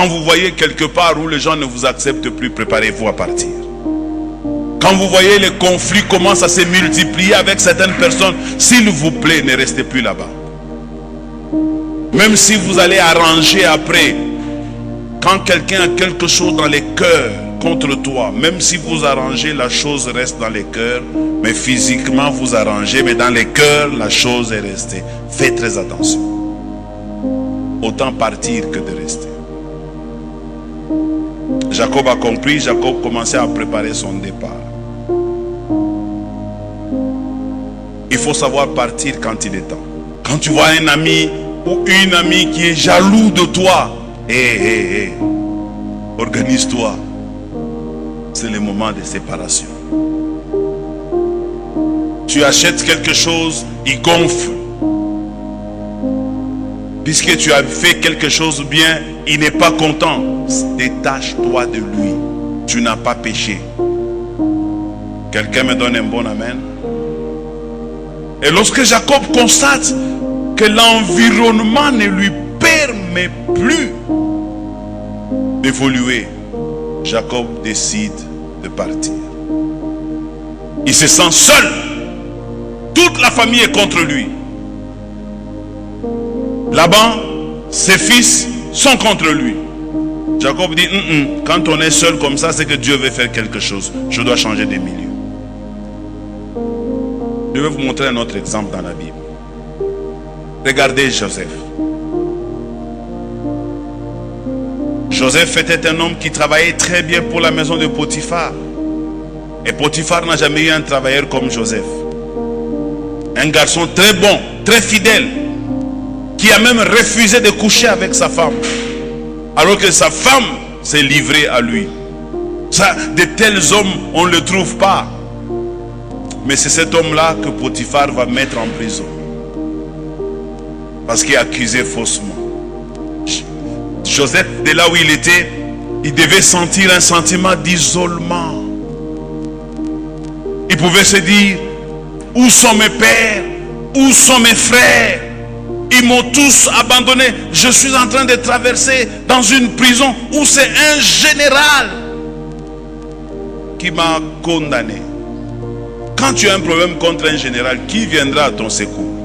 Quand vous voyez quelque part où les gens ne vous acceptent plus, préparez-vous à partir. Quand vous voyez les conflits commencent à se multiplier avec certaines personnes, s'il vous plaît, ne restez plus là-bas. Même si vous allez arranger après, quand quelqu'un a quelque chose dans les cœurs contre toi, même si vous arrangez, la chose reste dans les cœurs, mais physiquement vous arrangez, mais dans les cœurs, la chose est restée. Faites très attention. Autant partir que de rester. Jacob a compris, Jacob commençait à préparer son départ. Il faut savoir partir quand il est temps. Quand tu vois un ami ou une amie qui est jaloux de toi, organise-toi. C'est le moment de séparation. Tu achètes quelque chose, il gonfle. Puisque tu as fait quelque chose bien, il n'est pas content. Détache-toi de lui. Tu n'as pas péché. Quelqu'un me donne un bon amen. Et lorsque Jacob constate que l'environnement ne lui permet plus d'évoluer, Jacob décide de partir. Il se sent seul. Toute la famille est contre lui. Laban, ses fils sont contre lui. Jacob dit, quand on est seul comme ça, c'est que Dieu veut faire quelque chose. Je dois changer de milieu. Je vais vous montrer un autre exemple dans la Bible. Regardez Joseph. Joseph était un homme qui travaillait très bien pour la maison de Potiphar. Et Potiphar n'a jamais eu un travailleur comme Joseph. Un garçon très bon, très fidèle, qui a même refusé de coucher avec sa femme, alors que sa femme s'est livrée à lui. Ça, de tels hommes, on ne le trouve pas. Mais c'est cet homme-là que Potiphar va mettre en prison. Parce qu'il est accusé faussement. Joseph, de là où il était, il devait sentir un sentiment d'isolement. Il pouvait se dire, où sont mes pères? Où sont mes frères? Ils m'ont tous abandonné. Je suis en train de traverser dans une prison où c'est un général qui m'a condamné. Quand tu as un problème contre un général, qui viendra à ton secours?